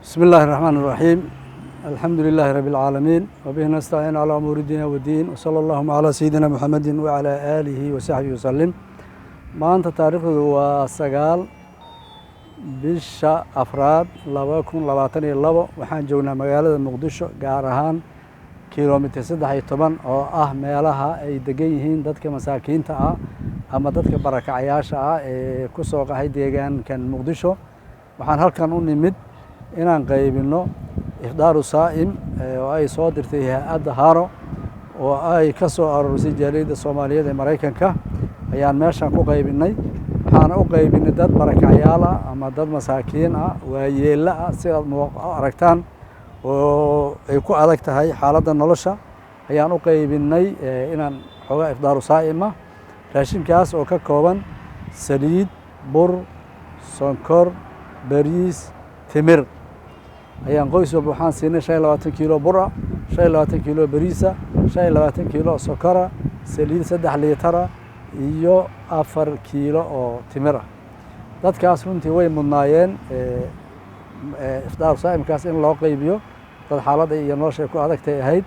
بسم الله الرحمن الرحيم الحمد لله رب العالمين وبه نستعين على أمور الدين والدين وصلى اللهم على سيدنا محمد وعلى آله وصحبه وسلم maanta taariikhdu waa 9 bisha afraad 2022 waxaan joognaa magaalada Muqdisho gaar ahaan kiiloomitir 13 oo ah meelaha ay degan yihiin dadka masaakiinta ah ama dadka barakacayaasha ah ee ku soo qaxay deegaankan Muqdisho waxaan halkan u nimid inaan qaybino ifdaaru saa'im oo ay soo dirtay hay'adda Haro oo ay ka soo aruurisay jaaliyadda Soomaaliyeed ee Mareykanka ayaan meeshan ku qaybinay waxaan u qaybinay dad barakacayaal ah ama dad masaakiin ah waayeelo ah si aad aragtaan oo ay ku adag tahay xaaladda nolosha ayaan u qaybinay inaan xogaa ifdaaru saa'im ah raashinkaas oo ka kooban saliid bur sonkor bariis timir ayaan qoys walba waxaan siinay 25 kiilo bur ah 25 kiilo bariis ah 25 kiilo sokor ah saliid 3 litir iyo 4 kiilo oo timir ah dadkaas runtii way mudnaayeen ifdaar saa'imkaas in loo qaybiyo dad xaaladda iyo nolosha ku adagtay ahayd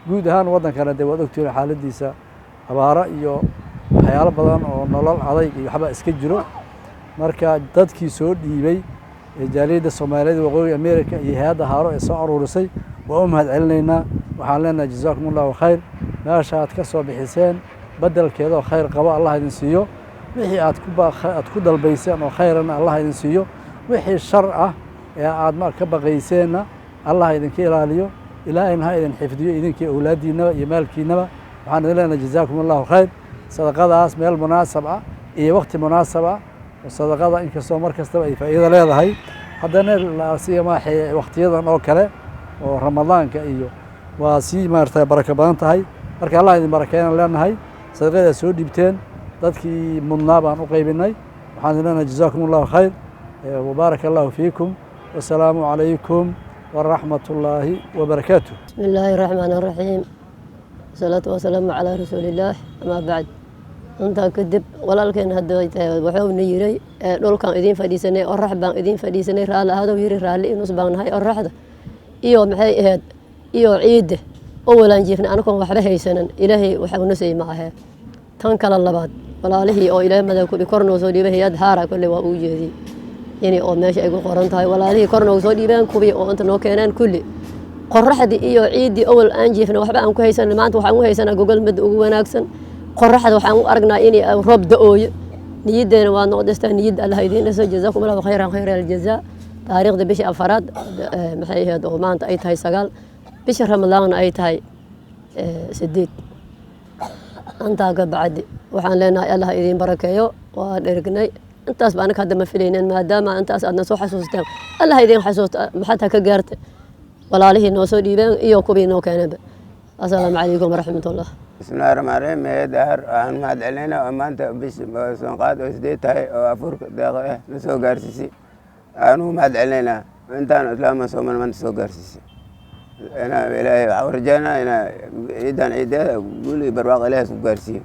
guud ahaan wadankana dee wad ogtiin xaaladiisa abaara iyo waxyaalo badan oo nolol adag iyo waxba iska jiro marka dadkii soo dhiibay jaaliyadda Soomaaliyeed waqooyi Ameerika iyo hay'adda Haro ee soo aruurisay waa u mahad celinaynaa waxaan leenahay jazaakumullahu khayr meesha aad ka soo bixiseen badalkeeda khayr qabo Allah idin siiyo wixii aad ku dalbayseen oo khayran Allah idin siiyo wixii shar ah ee aad ma ka baqayseena Allah idinka ilaaliyo ilaahayna ha idin xifdiyo idinkii awlaadiina iyo maalkiinaba waxaan idin leenahay jazaakumullahu khayr sadaqadaas meel munaasab ah iyo waqti munaasab ah sadaqada in kastoo mar kastaba ay faa'iido leedahay haddana la siiyama waqtiyadan oo kale oo ramadaanka iyo waa si maartay baraka badan tahay marka Allah idin barakeeyna leenahay sadaqada soo dhibteen dadkii mudnaa baan u qaybinay waxaan leenahay jazaakumullahu khayr wa barakallahu fiikum wassalaamu alaykum wa rahmatullahi wa barakatuh bismillahir rahmanir rahim salatu wassalamu ala rasulillah ama ba'd inta kadib walaalkeen hadda wuxuu niyiray dhulkan idin fadhiisanay orax baan idin fadhiisanay raali ahado yiri raali inuu isbaanahay oraxda iyo maxay ahayd iyo ciid oo walaan jiifna anagoon waxba haysanan ilaahay waxa uu nasay maaha tan kala labaad walaalihii oo ilaahay madax ku kornoo soo dhiibay hay'ad Haro kulli waa uu jeediyay yani oo meesha ay ku qoran tahay walaalihii kornoo soo dhiibeen kubi oo inta noo keenan kulli qorraxdii iyo ciidii awal aan jiifna waxba aan ku haysan maanta waxaan u haysanaa gogol mid ugu wanaagsan qorraxda waxaan u aragnaa in roob da'ooyo niyadeena waa noqdastaa niyad Allah idin dhaso jazaakumullahu khayran khayral jazaa taariikhda bisha afraad maxay ahayd oo maanta ay tahay 9 bisha ramadaan ay tahay 8 anta ka bacdi waxaan leenahay Allah idin barakeeyo waa dhergnay intaas baan ka hadda ma filaynin maadaama intaas aadna soo xasuusteen Allah idin xasuusto maxaa ka gaartay walaalihii noo soo dhiibeen iyo kubii noo keenaba assalaamu alaykum warahmatullaah بسم الله الرحمن الرحيم دهر aan mahad celinayna maanta bish soo qaad oo sideed tahay oo afurka deeqo la soo gaarsiisay aanu mahad celinayna intaan islaamka Soomaaliya maanta soo gaarsiisay ana ilaahay warjana ina ciidan ciidada guli barwaaqo ilaahay soo gaarsiiyay